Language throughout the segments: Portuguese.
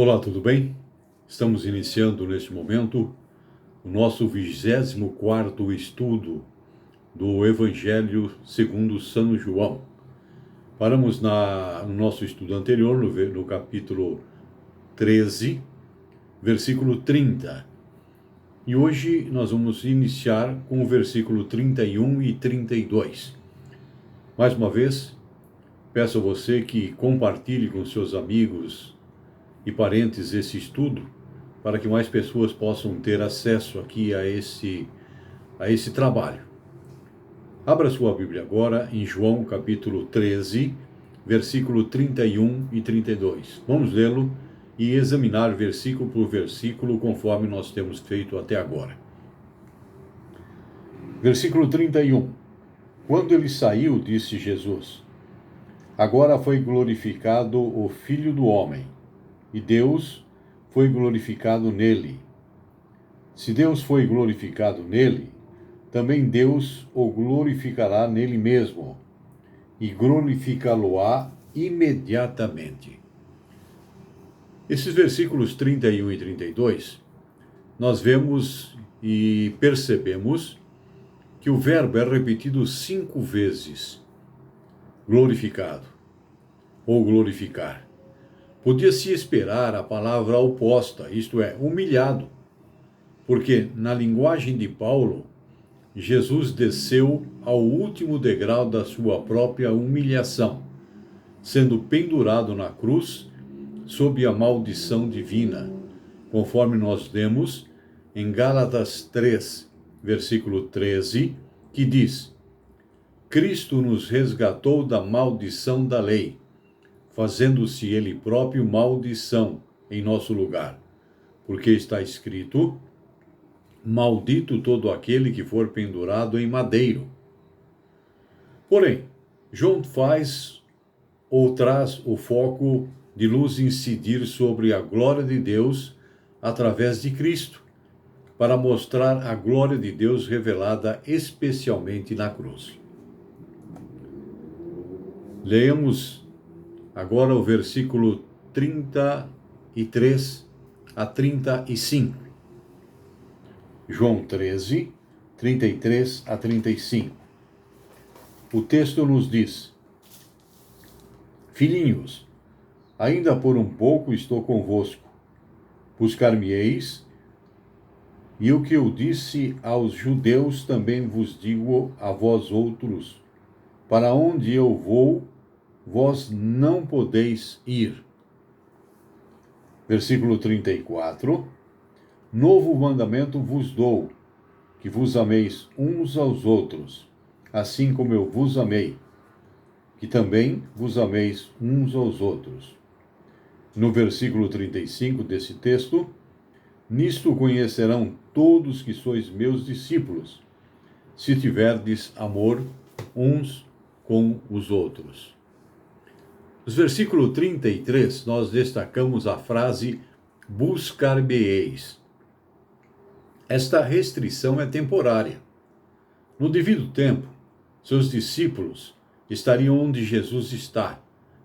Olá, tudo bem? Estamos iniciando neste momento o nosso 24º estudo do Evangelho segundo São João. Paramos no nosso estudo anterior, no capítulo 13, versículo 30. E hoje nós vamos iniciar com o versículo 31 e 32. Mais uma vez, peço a você que compartilhe com seus amigos e parentes esse estudo, para que mais pessoas possam ter acesso aqui a esse trabalho. Abra sua Bíblia agora em João capítulo 13, versículo 31 e 32. Vamos lê-lo e examinar versículo por versículo, conforme nós temos feito até agora. Versículo 31. Quando ele saiu, disse Jesus: Agora foi glorificado o Filho do Homem, e Deus foi glorificado nele. Se Deus foi glorificado nele, também Deus o glorificará nele mesmo, e glorificá-lo-á imediatamente. Esses versículos 31 e 32, nós vemos e percebemos que o verbo é repetido 5 vezes. Glorificado, ou glorificar. Podia-se esperar a palavra oposta, isto é, humilhado, porque na linguagem de Paulo, Jesus desceu ao último degrau da sua própria humilhação, sendo pendurado na cruz sob a maldição divina, conforme nós lemos em Gálatas 3, versículo 13, que diz: Cristo nos resgatou da maldição da lei, fazendo-se ele próprio maldição em nosso lugar, porque está escrito: Maldito todo aquele que for pendurado em madeiro. Porém, João faz ou traz o foco de luz incidir sobre a glória de Deus através de Cristo, para mostrar a glória de Deus revelada especialmente na cruz. Leamos agora o versículo 33 a 35. João 13, 33 a 35. O texto nos diz: Filhinhos, ainda por um pouco estou convosco. Buscar-me-eis, e o que eu disse aos judeus também vos digo a vós outros: para onde eu vou, vós não podeis ir. Versículo 34. Novo mandamento vos dou, que vos ameis uns aos outros, assim como eu vos amei, que também vos ameis uns aos outros. No versículo 35 desse texto: Nisto conhecerão todos que sois meus discípulos, se tiverdes amor uns com os outros. No versículo 33, nós destacamos a frase buscar-me-eis. Esta restrição é temporária. No devido tempo, seus discípulos estariam onde Jesus está,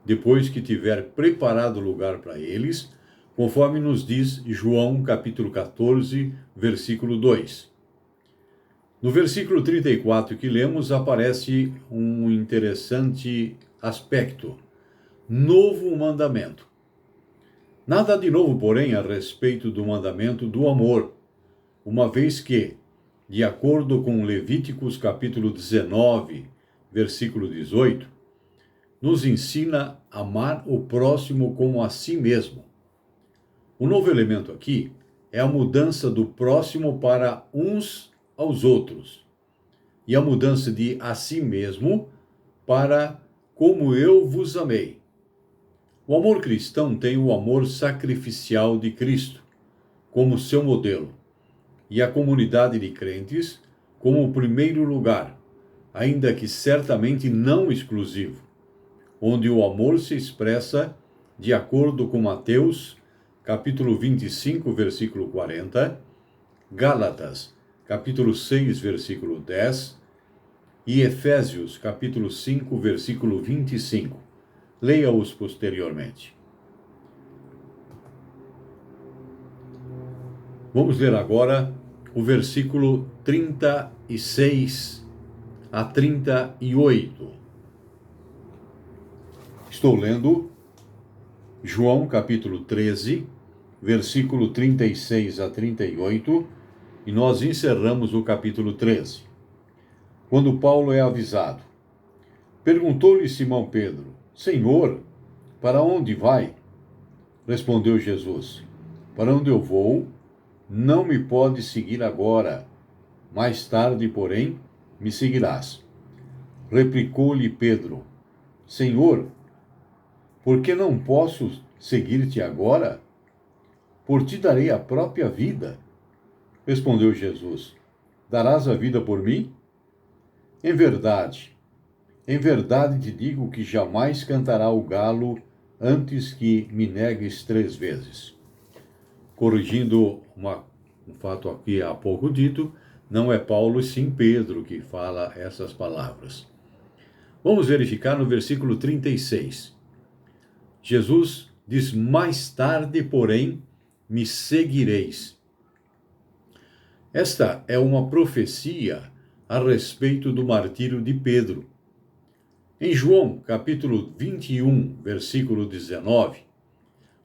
depois que tiver preparado lugar para eles, conforme nos diz João capítulo 14, versículo 2. No versículo 34 que lemos, aparece um interessante aspecto: novo mandamento. Nada de novo, porém, a respeito do mandamento do amor, uma vez que, de acordo com Levíticos capítulo 19, versículo 18, nos ensina a amar o próximo como a si mesmo. O novo elemento aqui é a mudança do próximo para uns aos outros, e a mudança de a si mesmo para como eu vos amei. O amor cristão tem o amor sacrificial de Cristo como seu modelo, e a comunidade de crentes como o primeiro lugar, ainda que certamente não exclusivo, onde o amor se expressa de acordo com Mateus, capítulo 25, versículo 40, Gálatas, capítulo 6, versículo 10, e Efésios, capítulo 5, versículo 25. Leia-os posteriormente. Vamos ler agora o versículo 36 a 38. Estou lendo João capítulo 13, versículo 36 a 38, e nós encerramos o capítulo 13. Quando Paulo é avisado, perguntou-lhe Simão Pedro: Senhor, para onde vai? Respondeu Jesus: Para onde eu vou, não me podes seguir agora. Mais tarde, porém, me seguirás. Replicou-lhe Pedro: Senhor, por que não posso seguir-te agora? Por ti darei a própria vida. Respondeu Jesus: Darás a vida por mim? Em verdade te digo que jamais cantará o galo antes que me negues 3 vezes. Corrigindo um fato aqui há pouco dito, não é Paulo, e sim Pedro que fala essas palavras. Vamos verificar no versículo 36. Jesus diz: mais tarde, porém, me seguireis. Esta é uma profecia a respeito do martírio de Pedro. Em João, capítulo 21, versículo 19,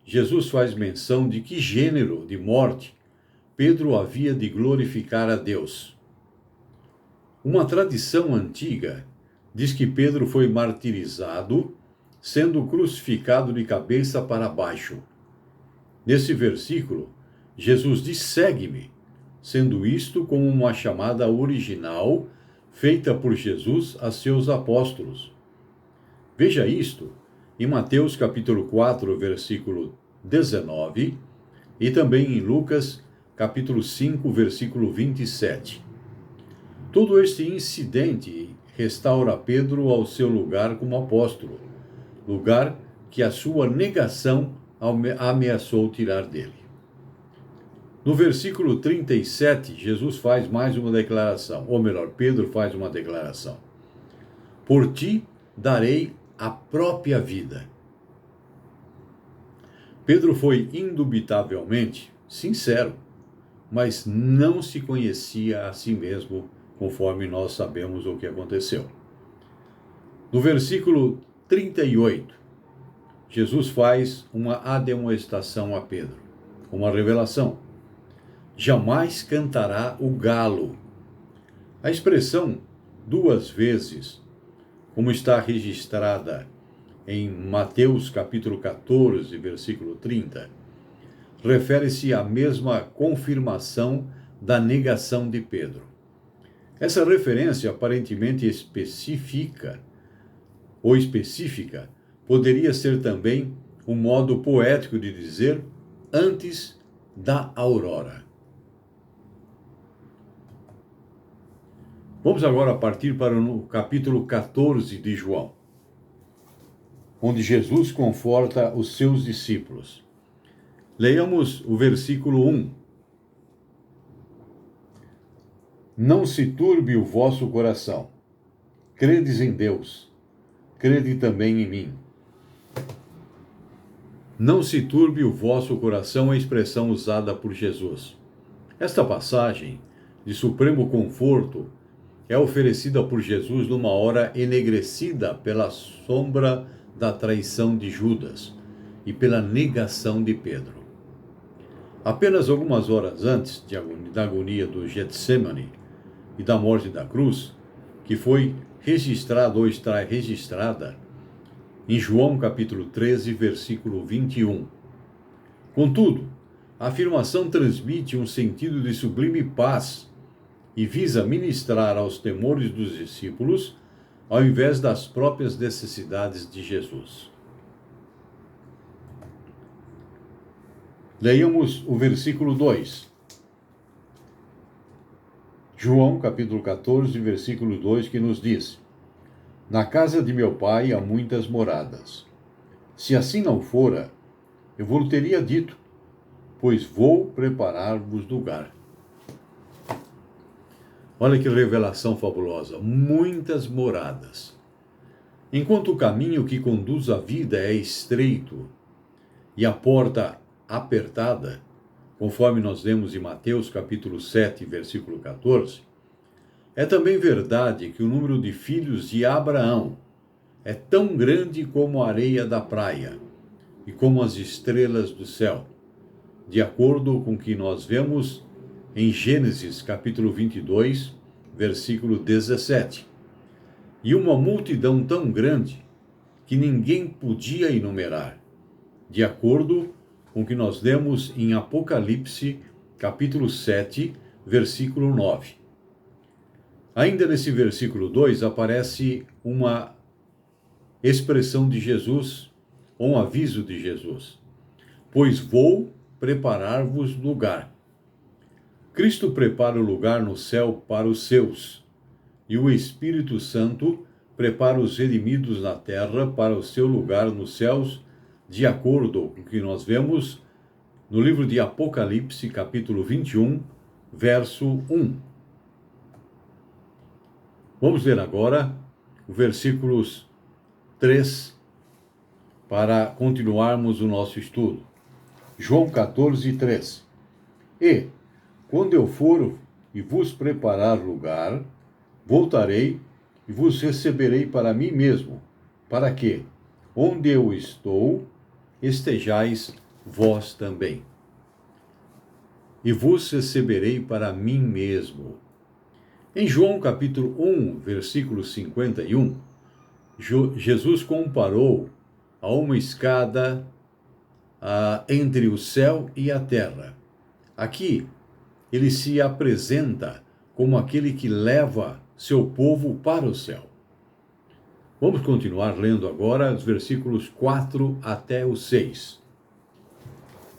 Jesus faz menção de que gênero de morte Pedro havia de glorificar a Deus. Uma tradição antiga diz que Pedro foi martirizado, sendo crucificado de cabeça para baixo. Nesse versículo, Jesus diz: segue-me, sendo isto como uma chamada original feita por Jesus a seus apóstolos. Veja isto em Mateus capítulo 4, versículo 19, e também em Lucas capítulo 5, versículo 27. Todo este incidente restaura Pedro ao seu lugar como apóstolo, lugar que a sua negação ameaçou tirar dele. No versículo 37, Jesus faz mais uma declaração, ou melhor, Pedro faz uma declaração: por ti darei a própria vida. Pedro foi indubitavelmente sincero, mas não se conhecia a si mesmo, conforme nós sabemos o que aconteceu. No versículo 38, Jesus faz uma admoestação a Pedro, uma revelação: jamais cantará o galo. A expressão 2 vezes, como está registrada em Mateus capítulo 14, versículo 30, refere-se à mesma confirmação da negação de Pedro. Essa referência aparentemente específica, poderia ser também um modo poético de dizer antes da aurora. Vamos agora partir para o capítulo 14 de João, onde Jesus conforta os seus discípulos. Leiamos o versículo 1. Não se turbe o vosso coração. Credes em Deus, crede também em mim. Não se turbe o vosso coração é a expressão usada por Jesus. Esta passagem de supremo conforto é oferecida por Jesus numa hora enegrecida pela sombra da traição de Judas e pela negação de Pedro. Apenas algumas horas antes da agonia do Getsêmani e da morte da cruz, que foi registrada ou está registrada em João capítulo 13, versículo 21. Contudo, a afirmação transmite um sentido de sublime paz e visa ministrar aos temores dos discípulos, ao invés das próprias necessidades de Jesus. Leiamos o versículo 2. João, capítulo 14, versículo 2, que nos diz: na casa de meu pai há muitas moradas. Se assim não fora, eu vos teria dito, pois vou preparar-vos lugar. Olha que revelação fabulosa. Muitas moradas. Enquanto o caminho que conduz à vida é estreito e a porta apertada, conforme nós lemos em Mateus capítulo 7, versículo 14, é também verdade que o número de filhos de Abraão é tão grande como a areia da praia e como as estrelas do céu, de acordo com o que nós vemos em Gênesis capítulo 22, versículo 17. E uma multidão tão grande que ninguém podia enumerar, de acordo com o que nós lemos em Apocalipse capítulo 7, versículo 9. Ainda nesse versículo 2 aparece uma expressão de Jesus, ou um aviso de Jesus: pois vou preparar-vos lugar. Cristo prepara o lugar no céu para os seus, e o Espírito Santo prepara os redimidos na terra para o seu lugar nos céus, de acordo com o que nós vemos no livro de Apocalipse, capítulo 21, verso 1. Vamos ler agora os versículos 3 para continuarmos o nosso estudo. João 14, 3. E, quando eu for e vos preparar lugar, voltarei e vos receberei para mim mesmo, para que, onde eu estou, estejais vós também. E vos receberei para mim mesmo. Em João capítulo 1, versículo 51, Jesus comparou a uma escada entre o céu e a terra. Aqui, ele se apresenta como aquele que leva seu povo para o céu. Vamos continuar lendo agora os versículos 4 até o 6.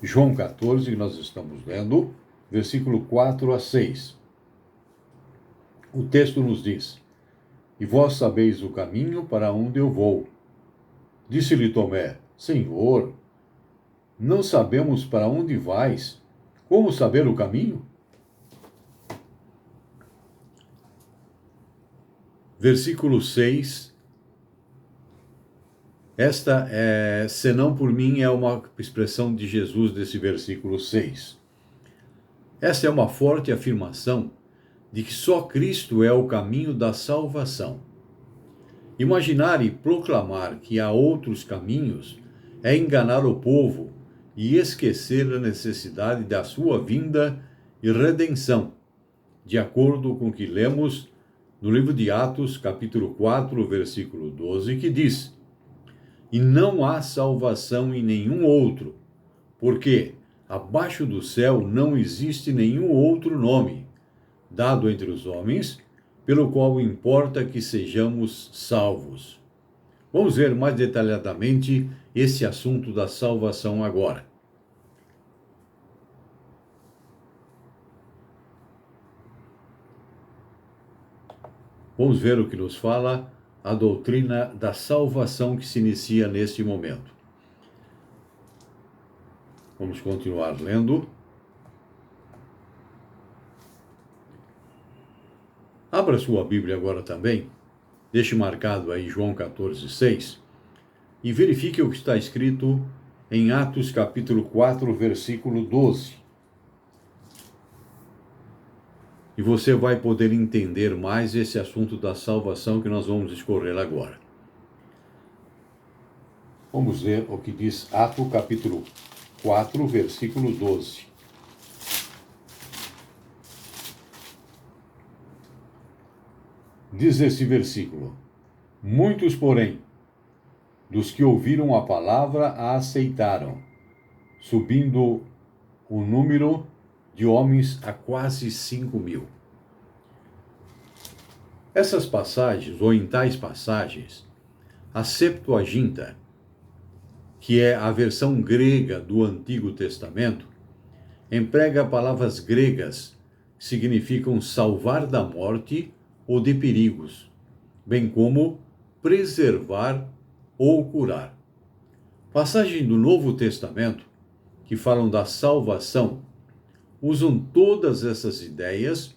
João 14, que nós estamos lendo, versículo 4 a 6. O texto nos diz: E vós sabeis o caminho para onde eu vou. Disse-lhe Tomé: Senhor, não sabemos para onde vais. Como saber o caminho? Versículo 6. Esta, senão por mim, é uma expressão de Jesus desse versículo 6. Esta é uma forte afirmação de que só Cristo é o caminho da salvação. Imaginar e proclamar que há outros caminhos é enganar o povo e esquecer a necessidade da sua vinda e redenção, de acordo com o que lemos no livro de Atos, capítulo 4, versículo 12, que diz: E não há salvação em nenhum outro, porque abaixo do céu não existe nenhum outro nome dado entre os homens, pelo qual importa que sejamos salvos. Vamos ver mais detalhadamente esse assunto da salvação agora. Vamos ver o que nos fala a doutrina da salvação que se inicia neste momento. Vamos continuar lendo. Abra sua Bíblia agora também, deixe marcado aí João 14, 6, e verifique o que está escrito em Atos capítulo 4, versículo 12. E você vai poder entender mais esse assunto da salvação que nós vamos discorrer agora. Vamos ler o que diz Atos capítulo 4, versículo 12. Diz esse versículo: Muitos, porém, dos que ouviram a palavra a aceitaram, subindo o número de homens a quase 5.000. Essas passagens, ou em tais passagens, a Septuaginta, que é a versão grega do Antigo Testamento, emprega palavras gregas que significam salvar da morte ou de perigos, bem como preservar ou curar. Passagens do Novo Testamento, que falam da salvação, usam todas essas ideias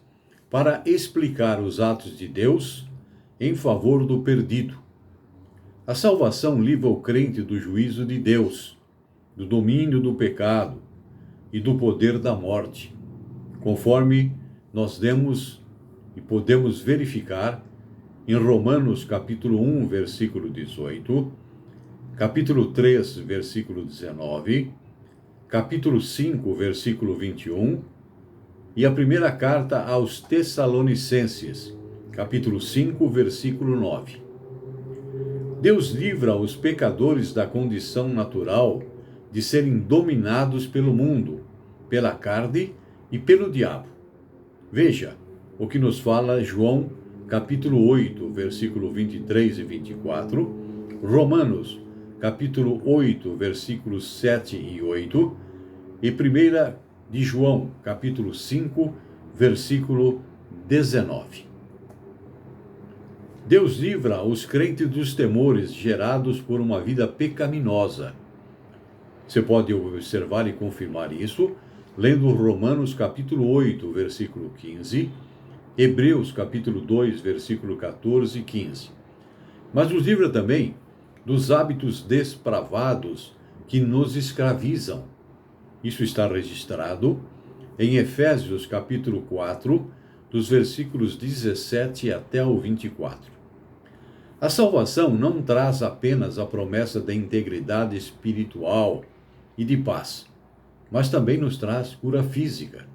para explicar os atos de Deus em favor do perdido. A salvação livra o crente do juízo de Deus, do domínio do pecado, e do poder da morte, conforme nós demos e podemos verificar em Romanos capítulo 1, versículo 18, capítulo 3, versículo 19, capítulo 5, versículo 21, e a primeira carta aos Tessalonicenses, capítulo 5, versículo 9. Deus livra os pecadores da condição natural de serem dominados pelo mundo, pela carne e pelo diabo. Veja o que nos fala João, capítulo 8, versículo 23 e 24, Romanos, capítulo 8, versículos 7 e 8, e 1 de João, capítulo 5, versículo 19. Deus livra os crentes dos temores gerados por uma vida pecaminosa. Você pode observar e confirmar isso lendo Romanos capítulo 8, versículo 15, Hebreus capítulo 2, versículo 14 e 15. Mas nos livra também dos hábitos depravados que nos escravizam. Isso está registrado em Efésios capítulo 4, dos versículos 17 até o 24. A salvação não traz apenas a promessa da integridade espiritual e de paz, mas também nos traz cura física.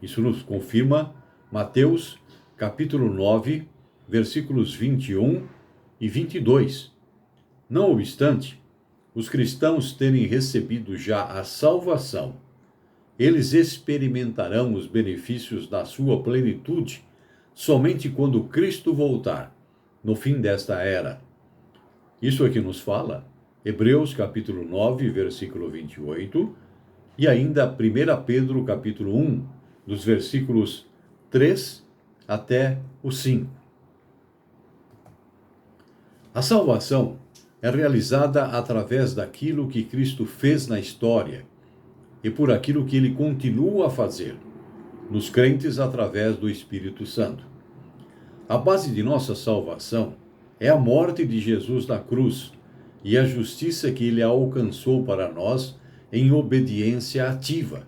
Isso nos confirma Mateus capítulo 9, versículos 21 e 22. Não obstante, os cristãos terem recebido já a salvação, eles experimentarão os benefícios da sua plenitude somente quando Cristo voltar, no fim desta era. Isso aqui nos fala Hebreus capítulo 9, versículo 28, e ainda 1 Pedro capítulo 1, dos versículos 3 até o 5. A salvação é realizada através daquilo que Cristo fez na história e por aquilo que ele continua a fazer nos crentes através do Espírito Santo. A base de nossa salvação é a morte de Jesus na cruz e a justiça que ele alcançou para nós em obediência ativa.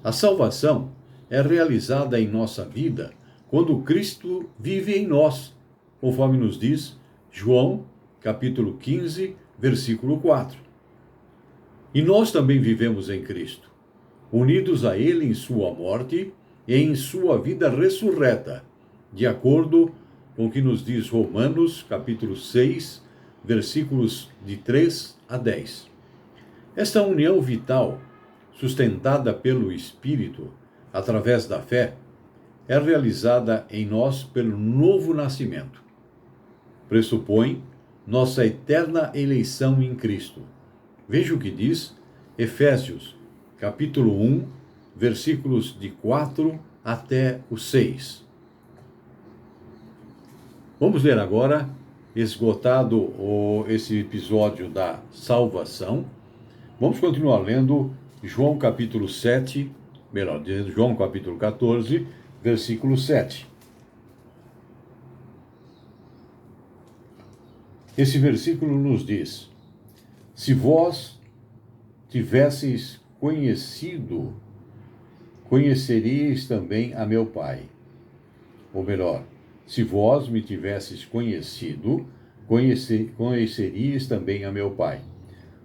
A salvação é realizada em nossa vida quando Cristo vive em nós, conforme nos diz João, capítulo 15, versículo 4. E nós também vivemos em Cristo, unidos a ele em sua morte e em sua vida ressurreta, de acordo com o que nos diz Romanos, capítulo 6, versículos de 3 a 10. Esta união vital, sustentada pelo Espírito, através da fé, é realizada em nós pelo novo nascimento. Pressupõe nossa eterna eleição em Cristo. Veja o que diz Efésios, capítulo 1, versículos de 4 até o 6. Vamos ler agora, esgotado esse episódio da salvação, vamos continuar lendo João capítulo 7, melhor dizendo, João capítulo 14, versículo 7. Esse versículo nos diz: se vós tivesseis conhecido, conheceríeis também a meu Pai. Ou melhor, se vós me tivesseis conhecido, conheceríeis também a meu Pai.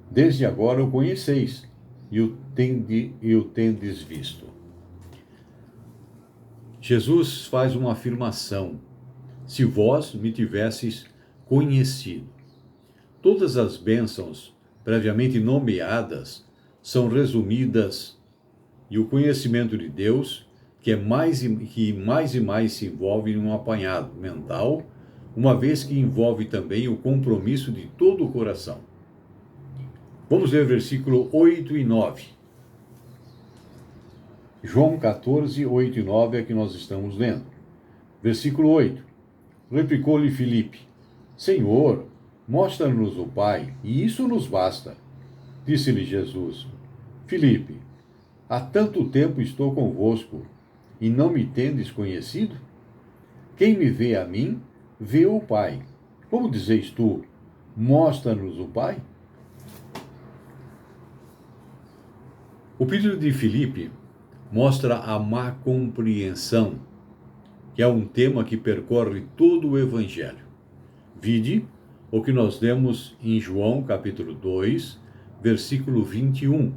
Desde agora o conheceis e o tendes visto. Jesus faz uma afirmação: se vós me tivesseis conhecido. Todas as bênçãos previamente nomeadas são resumidas, e o conhecimento de Deus, que mais e mais se envolve em um apanhado mental, uma vez que envolve também o compromisso de todo o coração. Vamos ler versículo 8 e 9. João 14, 8 e 9 é que nós estamos lendo. Versículo 8. Replicou-lhe Filipe: Senhor, mostra-nos o Pai, e isso nos basta. Disse-lhe Jesus: Filipe, há tanto tempo estou convosco, e não me tendes conhecido? Quem me vê a mim, vê o Pai. Como dizeis tu, mostra-nos o Pai? O pedido de Filipe mostra a má compreensão, que é um tema que percorre todo o Evangelho. Vide o que nós lemos em João, capítulo 2, versículo 21.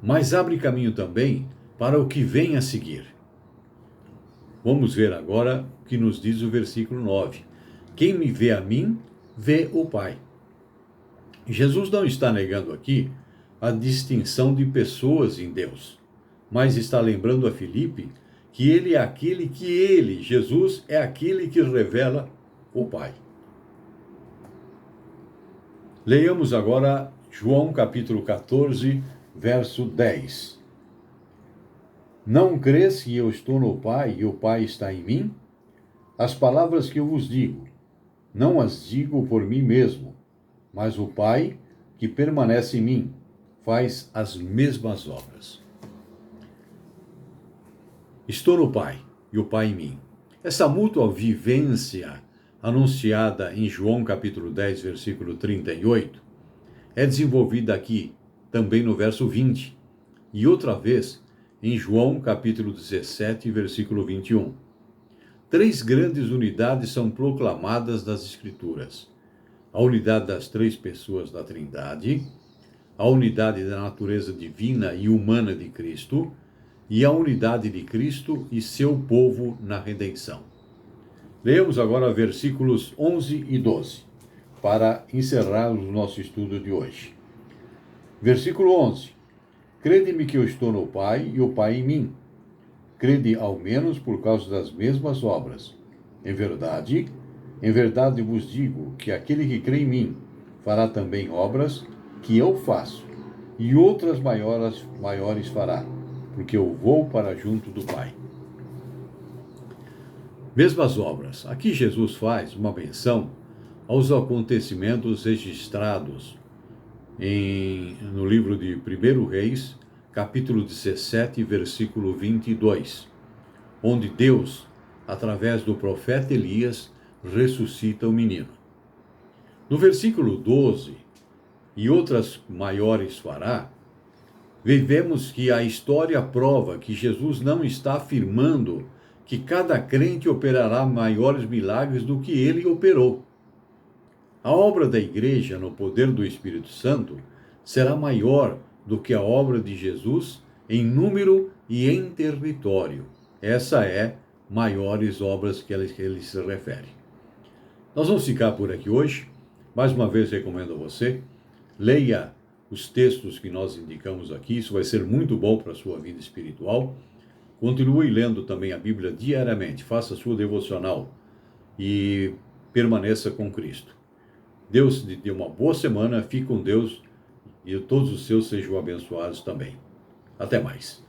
Mas abre caminho também para o que vem a seguir. Vamos ver agora o que nos diz o versículo 9. Quem me vê a mim, vê o Pai. Jesus não está negando aqui a distinção de pessoas em Deus, mas está lembrando a Filipe que Jesus, é aquele que revela o Pai. Leiamos agora João capítulo 14, verso 10. Não crês que eu estou no Pai e o Pai está em mim? As palavras que eu vos digo, não as digo por mim mesmo, mas o Pai, que permanece em mim, faz as mesmas obras. Estou no Pai e o Pai em mim. Essa mútua vivência anunciada em João capítulo 10, versículo 38, é desenvolvida aqui também no verso 20, e outra vez em João capítulo 17, versículo 21. Três grandes unidades são proclamadas nas Escrituras: a unidade das três pessoas da Trindade, a unidade da natureza divina e humana de Cristo, e a unidade de Cristo e seu povo na redenção. Leamos agora versículos 11 e 12, para encerrarmos o nosso estudo de hoje. Versículo 11. Crede-me que eu estou no Pai e o Pai em mim. Crede ao menos por causa das mesmas obras. Em verdade vos digo que aquele que crê em mim fará também obras que eu faço, e outras maiores fará, porque eu vou para junto do Pai. Mesmas obras. Aqui Jesus faz uma menção aos acontecimentos registrados no livro de 1 Reis, capítulo 17, versículo 22, onde Deus, através do profeta Elias, ressuscita o menino. No versículo 12, e outras maiores fará, vemos que a história prova que Jesus não está afirmando que cada crente operará maiores milagres do que ele operou. A obra da igreja no poder do Espírito Santo será maior do que a obra de Jesus em número e em território. Essa é maiores obras que ele se refere. Nós vamos ficar por aqui hoje. Mais uma vez recomendo a você, leia os textos que nós indicamos aqui, isso vai ser muito bom para a sua vida espiritual. Continue lendo também a Bíblia diariamente, faça a sua devocional e permaneça com Cristo. Deus te dê uma boa semana, fique com Deus e todos os seus sejam abençoados também. Até mais.